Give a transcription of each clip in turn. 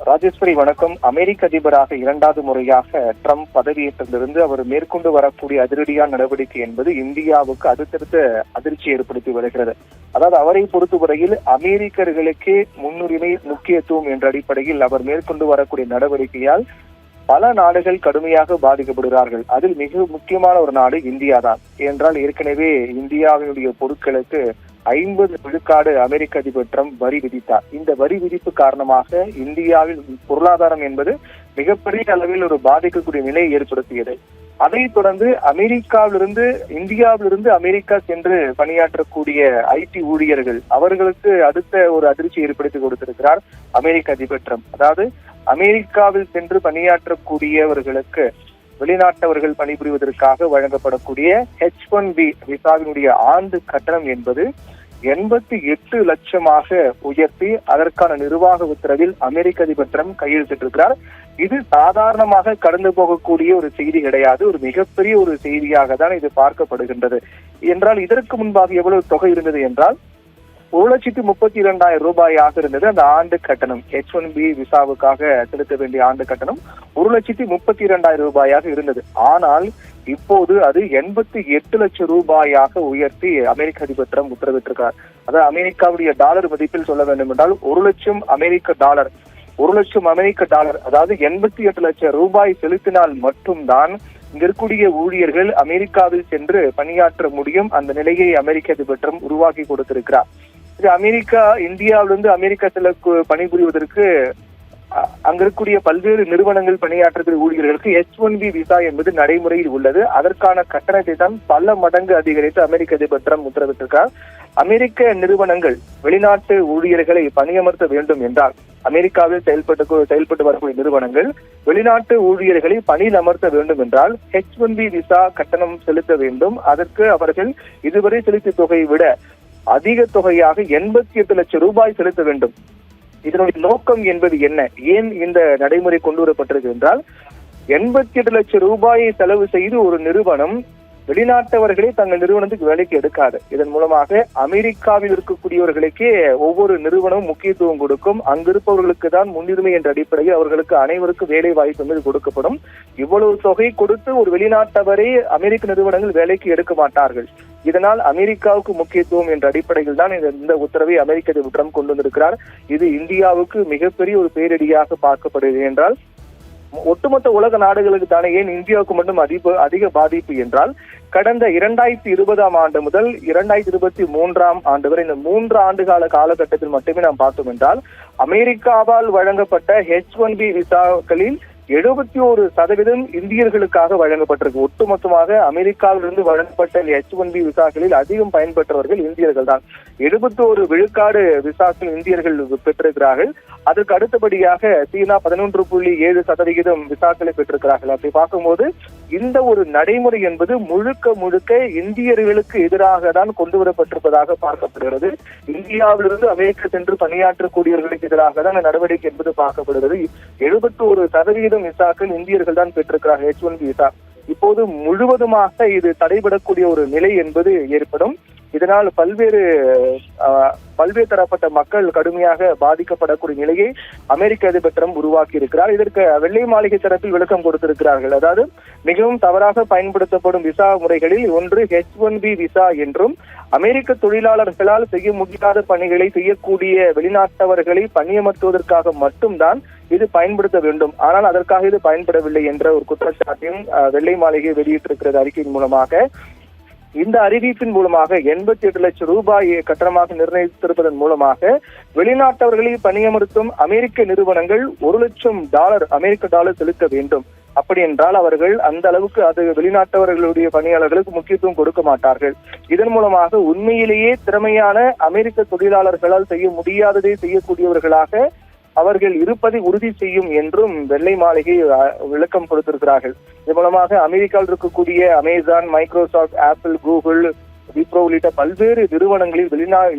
ராஜேஸ்வரி வணக்கம். அமெரிக்க அதிபராக இரண்டாவது முறையாக ட்ரம்ப் பதவியேற்றதிலிருந்து அவர் மேற்கொண்டு வரக்கூடிய அதிரடியான நடவடிக்கை என்பது இந்தியாவுக்கு அடுத்தடுத்த அதிர்ச்சி ஏற்படுத்தி வருகிறது. அதாவது அவரை பொறுத்தவரையில் அமெரிக்கர்களுக்கே முன்னுரிமை முக்கியத்துவம் என்ற அடிப்படையில் அவர் மேற்கொண்டு வரக்கூடிய நடவடிக்கையால் பல நாடுகள் கடுமையாக பாதிக்கப்படுகிறார்கள். அதில் மிக முக்கியமான ஒரு நாடு இந்தியா தான். என்றால் ஏற்கனவே இந்தியாவினுடைய பொருட்களுக்கு 50 விழுக்காடு அமெரிக்க அதிபர் ட்ரம்ப் வரி விதித்தார். இந்த வரி விதிப்பு காரணமாக இந்தியாவில் பொருளாதாரம் என்பது மிகப்பெரிய அளவில் ஒரு பாதிக்கக்கூடிய நிலையை ஏற்படுத்தியது. அதைத் தொடர்ந்து இந்தியாவிலிருந்து அமெரிக்கா சென்று பணியாற்றக்கூடிய ஐடி ஊழியர்கள் அவர்களுக்கு அடுத்த ஒரு அதிர்ச்சி ஏற்படுத்தி கொடுத்திருக்கிறார் அமெரிக்க அதிபர் ட்ரம்ப். அதாவது அமெரிக்காவில் சென்று பணியாற்றக்கூடியவர்களுக்கு வெளிநாட்டவர்கள் பணிபுரிவதற்காக வழங்கப்படக்கூடிய H1B விசாவினுடைய ஆண்டு கட்டணம் என்பது 88 லட்சமாக உயர்த்தி அதற்கான நிர்வாக உத்தரவில் அமெரிக்க அதிபர் ட்ரம்ப் கையெழுத்திட்டிருக்கிறார். இது சாதாரணமாக கடந்து போகக்கூடிய ஒரு செய்தி கிடையாது. ஒரு மிகப்பெரிய ஒரு செய்தியாக தான் இது பார்க்கப்படுகின்றது. என்றால் இதற்கு முன்பாக எவ்வளவு தொகை இருந்தது என்றால் 1,32,200 ரூபாயாக இருந்தது அந்த ஆண்டு கட்டணம். H1B விசாவுக்காக செலுத்த வேண்டிய ஆண்டு கட்டணம் 1,32,200 ரூபாயாக இருந்தது. ஆனால் இப்போது அது 88 லட்சம் ரூபாயாக உயர்த்தி அமெரிக்க அதிபர் ட்ரம்ப் உத்தரவிட்டிருக்கார். அதாவது அமெரிக்காவுடைய டாலர் மதிப்பில் சொல்ல வேண்டும் என்றால் 1 லட்சம் அமெரிக்க டாலர் அதாவது 88 லட்சம் ரூபாய் செலுத்தினால் மட்டும்தான் இங்க இருக்கக்கூடிய ஊழியர்கள் அமெரிக்காவில் சென்று பணியாற்ற முடியும். அந்த நிலையை அமெரிக்க அதிபர் ட்ரம்ப் உருவாக்கி கொடுத்திருக்கிறார். இது இந்தியாவிலிருந்து அமெரிக்கா செல்ல பணிபுரிவதற்கு அங்க இருக்கக்கூடிய பல்வேறு நிறுவனங்கள் பணியாற்றக்கூடிய ஊழியர்களுக்கு H1B விசா என்பது நடைமுறையில் உள்ளது. அதற்கான கட்டணத்தை தான் பல மடங்கு அதிகரித்து அமெரிக்க அதிபர் ட்ரம்ப் உத்தரவிட்டிருக்கார். அமெரிக்க நிறுவனங்கள் வெளிநாட்டு ஊழியர்களை பணியமர்த்த வேண்டும் என்றால் அமெரிக்காவில் செயல்பட்டு வரக்கூடிய நிறுவனங்கள் வெளிநாட்டு ஊழியர்களை பணியில் அமர்த்த வேண்டும் என்றால் H1B விசா கட்டணம் செலுத்த வேண்டும். அதற்கு அவர்கள் இதுவரை செலுத்திய தொகையை விட அதிக தொகையாக 88 லட்சம் ரூபாய் செலுத்த வேண்டும். இதனுடைய நோக்கம் என்பது என்ன? ஏன் இந்த நடைமுறை கொண்டு வரப்பட்டிருக்கு என்றால் 88 லட்சம் ரூபாயை செலவு செய்து ஒரு நிறுவனம் வெளிநாட்டவர்களே தங்கள் நிறுவனத்துக்கு வேலைக்கு எடுக்காது. இதன் மூலமாக அமெரிக்காவில் இருக்கக்கூடியவர்களுக்கே ஒவ்வொரு நிறுவனமும் முக்கியத்துவம் கொடுக்கும். அங்கிருப்பவர்களுக்கு தான் முன்னுரிமை என்ற அடிப்படையில் அவர்களுக்கு அனைவருக்கும் வேலை வாய்ப்பு என்பது கொடுக்கப்படும். இவ்வளவு தொகை கொடுத்து ஒரு வெளிநாட்டவரை அமெரிக்க நிறுவனங்கள் வேலைக்கு எடுக்க மாட்டார்கள். இதனால் அமெரிக்காவுக்கு முக்கியத்துவம் என்ற அடிப்படையில் தான் இந்த உத்தரவை அமெரிக்க அதிபர் ட்ரம்ப் கொண்டு வந்திருக்கிறார். இது இந்தியாவுக்கு மிகப்பெரிய ஒரு பேரிடியாக பார்க்கப்படுகிறது. என்றால் ஒட்டுமொத்த உலக நாடுகளுக்கு தானே, ஏன் இந்தியாவுக்கு மட்டும் அதிக பாதிப்பு என்றால் கடந்த 2020 ஆண்டு முதல் 2023 ஆண்டு வரை இந்த 3 ஆண்டுகால காலகட்டத்தில் மட்டுமே நாம் பார்த்தோம் என்றால் அமெரிக்காவால் வழங்கப்பட்ட H1B விசாக்களில் 71% இந்தியர்களுக்காக வழங்கப்பட்டிருக்கு. ஒட்டுமொத்தமாக அமெரிக்காவிலிருந்து வழங்கப்பட்ட H1B விசாக்களில் அதிகம் பயன்பெற்றவர்கள் இந்தியர்கள் தான். 71 விழுக்காடு விசாக்கள் இந்தியர்கள் பெற்றிருக்கிறார்கள். அதற்கு அடுத்தபடியாக சீனா 11.7% விசாக்களை பெற்றிருக்கிறார்கள். அப்படி பார்க்கும்போது இந்த ஒரு நடைமுறை என்பது முழுக்க இந்தியர்களுக்கு எதிராக தான் கொண்டு வரப்பட்டிருப்பதாக பார்க்கப்படுகிறது. இந்தியாவிலிருந்து அமெரிக்கா சென்று பணியாற்றக்கூடியவர்களுக்கு எதிராக தான் நடவடிக்கை என்பது பார்க்கப்படுகிறது. 71% விசாக்கள் இந்தியர்கள் தான் பெற்றிருக்கிறார்கள் H1B விசா. இப்போது முழுவதுமாக இது தடைபடக்கூடிய ஒரு நிலை என்பது ஏற்படும். இதனால் பல்வேறு தரப்பட்ட மக்கள் கடுமையாக பாதிக்கப்படக்கூடிய நிலையை அமெரிக்க அதிபர் ட்ரம்ப் உருவாக்கி இருக்கிறார். இதற்கு வெள்ளை மாளிகை தரப்பில் விளக்கம் கொடுத்திருக்கிறார்கள். அதாவது மிகவும் தவறாக பயன்படுத்தப்படும் விசா முறைகளில் ஒன்று H1B விசா என்றும் அமெரிக்க தொழிலாளர்களால் செய்ய முடியாத பணிகளை செய்யக்கூடிய வெளிநாட்டவர்களை பணியமர்த்துவதற்காக மட்டும்தான் இது பயன்படுத்த வேண்டும். ஆனால் அதற்காக இது பயன்படவில்லை என்ற ஒரு குற்றச்சாட்டையும் வெள்ளை மாளிகை வெளியிட்டிருக்கிறது அறிக்கையின் மூலமாக. இந்த அறிவிப்பின் மூலமாக 88 லட்சம் ரூபாய் கட்டணமாக நிர்ணயித்திருப்பதன் மூலமாக வெளிநாட்டவர்களை பணியமர்த்தும் அமெரிக்க நிறுவனங்கள் $1 லட்சம் அமெரிக்க டாலர் செலுத்த வேண்டும். அப்படி என்றால் அவர்கள் அந்த அளவுக்கு அது வெளிநாட்டவர்களுடைய பணியாளர்களுக்கு முக்கியத்துவம் கொடுக்க மாட்டார்கள். இதன் மூலமாக உண்மையிலேயே திறமையான அமெரிக்க தொழிலாளர்களால் செய்ய முடியாததை செய்யக்கூடியவர்களாக அவர்கள் இருப்பதை உறுதி செய்யும் என்றும் வெள்ளை மாளிகை விளக்கம் கொடுத்திருக்கிறார்கள். இதன் மூலமாக அமெரிக்காவில் இருக்கக்கூடிய Amazon, Microsoft, apple, Google, Wipro உள்ளிட்ட பல்வேறு நிறுவனங்களில்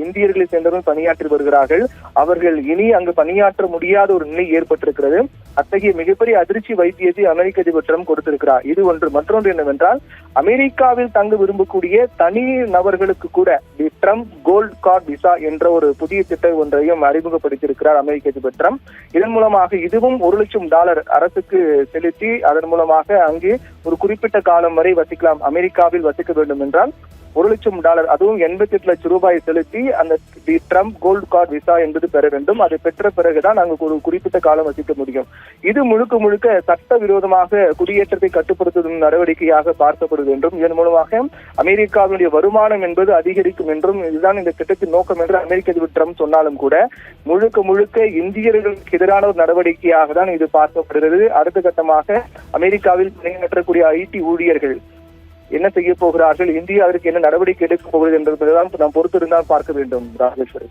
இந்தியர்களை சேர்ந்தவர்கள் பணியாற்றி வருகிறார்கள். அவர்கள் இனி அங்கு பணியாற்ற முடியாத ஒரு நிலை ஏற்பட்டிருக்கிறது. அத்தகைய மிகப்பெரிய அதிர்ச்சி வைத்தியத்தை அமெரிக்க அதிபர் ட்ரம்ப் கொடுத்திருக்கிறார். இது ஒன்று. மற்றொன்று என்னவென்றால், அமெரிக்காவில் தங்க விரும்பக்கூடிய தனி நபர்களுக்கு கூட தி ட்ரம்ப் கோல்ட் கார்டு விசா என்ற ஒரு புதிய திட்டம் ஒன்றையும் அறிமுகப்படுத்தியிருக்கிறார் அமெரிக்க அதிபர் ட்ரம்ப். இதன் மூலமாக இதுவும் $1,00,000 அரசுக்கு செலுத்தி அதன் மூலமாக அங்கே ஒரு குறிப்பிட்ட காலம் வரை வசிக்கலாம். அமெரிக்காவில் வசிக்க வேண்டும் என்றால் $1,00,000, அதுவும் 88 லட்சம் ரூபாய் செலுத்தி அந்த தி ட்ரம்ப் கோல்ட் கார்டு விசா என்பது பெற வேண்டும். அதை பெற்ற பிறகுதான் அங்கு ஒரு குறிப்பிட்ட காலம் வசிக்க முடியும். இது முழுக்க முழுக்க சட்டவிரோதமாக குடியேற்றத்தை கட்டுப்படுத்தும் நடவடிக்கையாக பார்க்கப்படுது என்றும், இதன் மூலமாக அமெரிக்காவினுடைய வருமானம் என்பது அதிகரிக்கும் என்றும், இதுதான் இந்த திட்டத்தின் நோக்கம் என்று அமெரிக்க அதிபர் ட்ரம்ப் சொன்னாலும் கூட முழுக்க முழுக்க இந்தியர்களுக்கு எதிரான ஒரு நடவடிக்கையாக தான் இது பார்க்கப்படுகிறது. அடுத்த கட்டமாக அமெரிக்காவில் பணியாற்றக்கூடிய ஐடி ஊழியர்கள் என்ன செய்ய போகிறார்கள், இந்தியா அதற்கு என்ன நடவடிக்கை எடுக்கப் போகிறது என்பதுதான் நாம் பொறுத்திருந்தால் பார்க்க வேண்டும். ராஜேஸ்வரி.